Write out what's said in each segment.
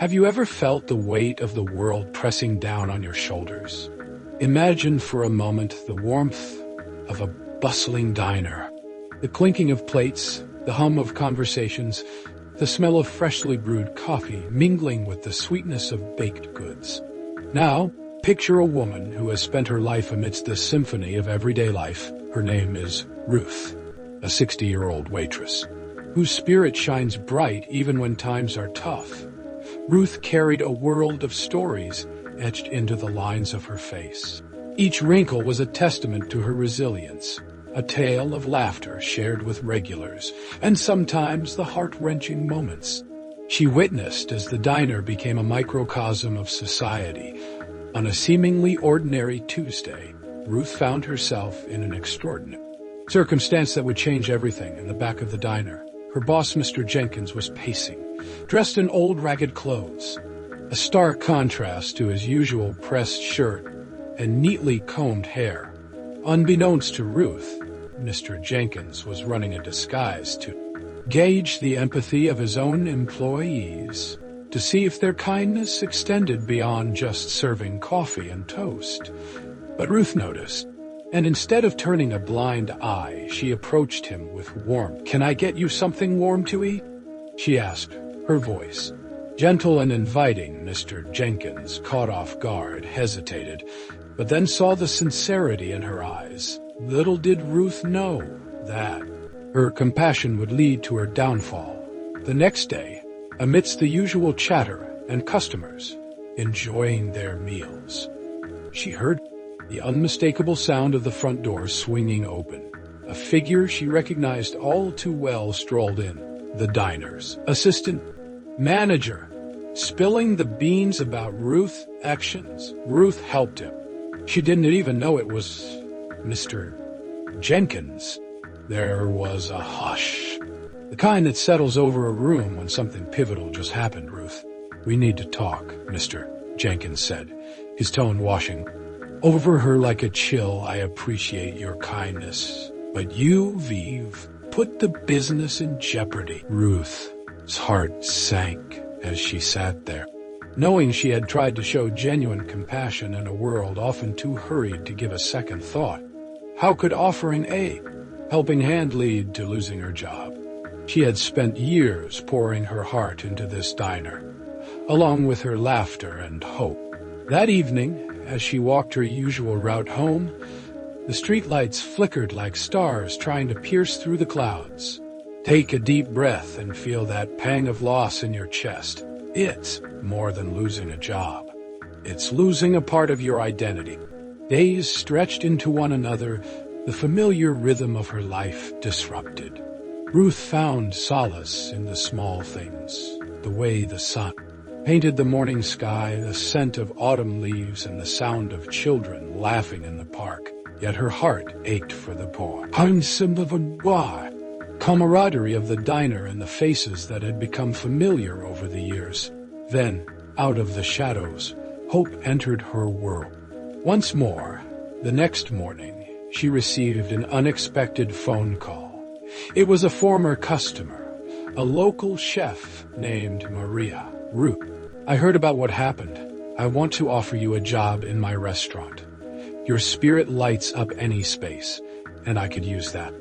Have you ever felt the weight of the world pressing down on your shoulders? Imagine for a moment the warmth of a bustling diner, the clinking of plates, the hum of conversations, the smell of freshly brewed coffee mingling with the sweetness of baked goods. Now, picture a woman who has spent her life amidst the symphony of everyday life. Her name is Ruth, a 60-year-old waitress, whose spirit shines bright even when times are tough. Ruth carried a world of stories etched into the lines of her face. Each wrinkle was a testament to her resilience, a tale of laughter shared with regulars, and sometimes the heart-wrenching moments she witnessed as the diner became a microcosm of society. On a seemingly ordinary Tuesday, Ruth found herself in an extraordinary circumstance that would change everything. In the back of the diner, her boss, Mr. Jenkins, was pacing, dressed in old ragged clothes, a stark contrast to his usual pressed shirt and neatly combed hair. Unbeknownst to Ruth, Mr. Jenkins was running a disguise to gauge the empathy of his own employees, to see if their kindness extended beyond just serving coffee and toast. But Ruth noticed, and instead of turning a blind eye, she approached him with warmth. "Can I get you something warm to eat?" she asked, her voice gentle and inviting. Mr. Jenkins, caught off guard, hesitated, but then saw the sincerity in her eyes. Little did Ruth know that her compassion would lead to her downfall. The next day, amidst the usual chatter and customers enjoying their meals, she heard the unmistakable sound of the front door swinging open. A figure she recognized all too well strolled in, the diner's assistant manager, spilling the beans about Ruth's actions. Ruth helped him. She didn't even know it was Mr. Jenkins. There was a hush, the kind that settles over a room when something pivotal just happened. "Ruth, we need to talk," Mr. Jenkins said, his tone washing over her like a chill. "I appreciate your kindness, but you've put the business in jeopardy." Ruth's heart sank as she sat there, knowing she had tried to show genuine compassion in a world often too hurried to give a second thought. How could offering a helping hand lead to losing her job? She had spent years pouring her heart into this diner, along with her laughter and hope. That evening, as she walked her usual route home, the streetlights flickered like stars trying to pierce through the clouds. Take a deep breath and feel that pang of loss in your chest. It's more than losing a job. It's losing a part of your identity. Days stretched into one another, the familiar rhythm of her life disrupted. Ruth found solace in the small things, the way the sun painted the morning sky, the scent of autumn leaves, and the sound of children laughing in the park. Yet her heart ached for the poor camaraderie of the diner and the faces that had become familiar over the years. Then, out of the shadows, hope entered her world. Once more, the next morning, she received an unexpected phone call. It was a former customer, a local chef named Maria. "Ruth, I heard about what happened. I want to offer you a job in my restaurant. Your spirit lights up any space, and I could use that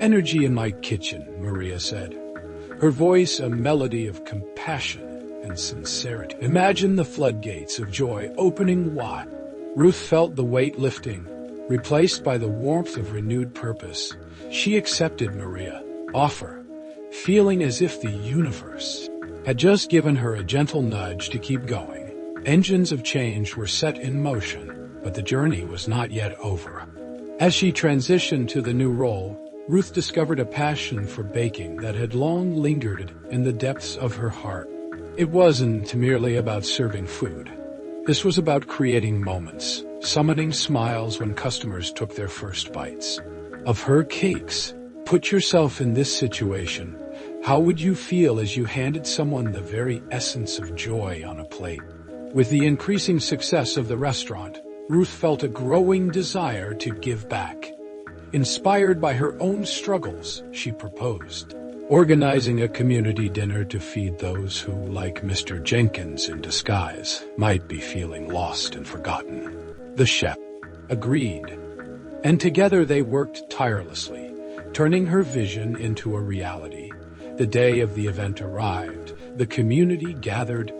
energy in my kitchen," Maria said, her voice a melody of compassion and sincerity. Imagine the floodgates of joy opening wide. Ruth felt the weight lifting, replaced by the warmth of renewed purpose. She accepted Maria's offer, feeling as if the universe had just given her a gentle nudge to keep going. Engines of change were set in motion, but the journey was not yet over. As she transitioned to the new role, Ruth discovered a passion for baking that had long lingered in the depths of her heart. It wasn't merely about serving food. This was about creating moments, summoning smiles when customers took their first bites of her cakes. Put yourself in this situation. How would you feel as you handed someone the very essence of joy on a plate? With the increasing success of the restaurant, Ruth felt a growing desire to give back. Inspired by her own struggles, she proposed organizing a community dinner to feed those who, like Mr. Jenkins in disguise, might be feeling lost and forgotten. The chef agreed, and together they worked tirelessly, turning her vision into a reality. The day of the event arrived. The community gathered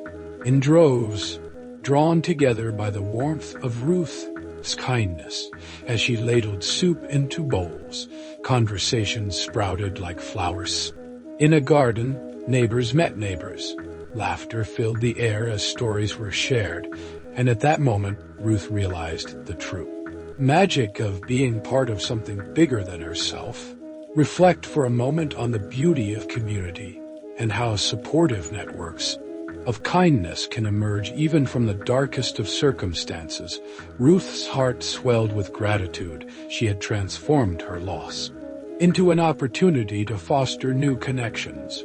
in droves, drawn together by the warmth of Ruth's kindness. As she ladled soup into bowls, conversations sprouted like flowers. In a garden, neighbors met neighbors. Laughter filled the air as stories were shared, and at that moment, Ruth realized the true magic of being part of something bigger than herself. Reflect for a moment on the beauty of community and how supportive networks of kindness can emerge even from the darkest of circumstances. Ruth's heart swelled with gratitude. She had transformed her loss into an opportunity to foster new connections,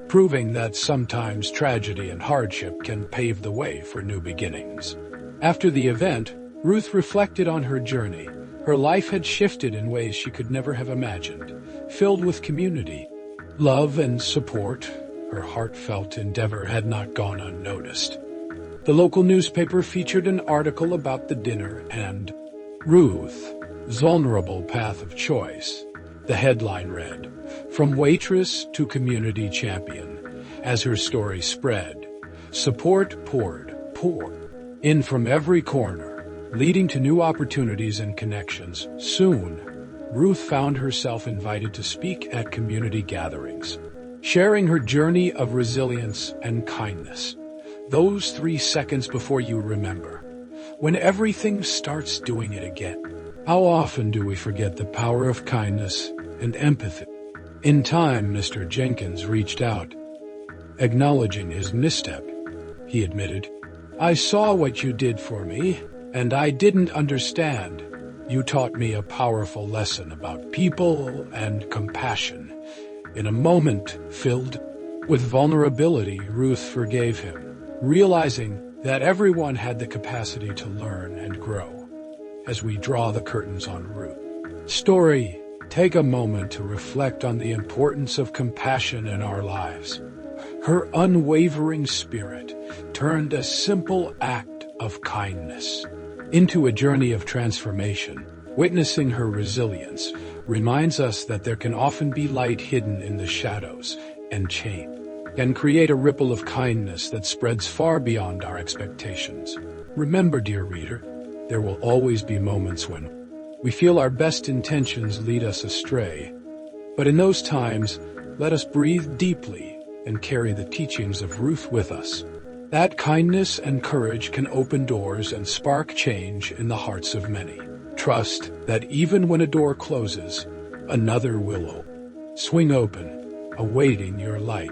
proving that sometimes tragedy and hardship can pave the way for new beginnings. After the event, Ruth reflected on her journey. Her life had shifted in ways she could never have imagined, filled with community, love, and support. Her heartfelt endeavor had not gone unnoticed. The local newspaper featured an article about the dinner and Ruth's vulnerable path of choice. The headline read, "From Waitress to Community Champion." As her story spread, support poured in from every corner, leading to new opportunities and connections. Soon, Ruth found herself invited to speak at community gatherings, sharing her journey of resilience and kindness. Those 3 seconds before you remember, when everything starts doing it again. How often do we forget the power of kindness and empathy? In time, Mr. Jenkins reached out, acknowledging his misstep. He admitted, "I saw what you did for me, and I didn't understand. You taught me a powerful lesson about people and compassion." In a moment filled with vulnerability, Ruth forgave him, realizing that everyone had the capacity to learn and grow. As we draw the curtains on Ruth's story, take a moment to reflect on the importance of compassion in our lives. Her unwavering spirit turned a simple act of kindness into a journey of transformation. Witnessing her resilience reminds us that there can often be light hidden in the shadows, and change can create a ripple of kindness that spreads far beyond our expectations. Remember, dear reader, there will always be moments when we feel our best intentions lead us astray. But in those times, let us breathe deeply and carry the teachings of Ruth with us. That kindness and courage can open doors and spark change in the hearts of many. Trust that even when a door closes, another will swing open, awaiting your light.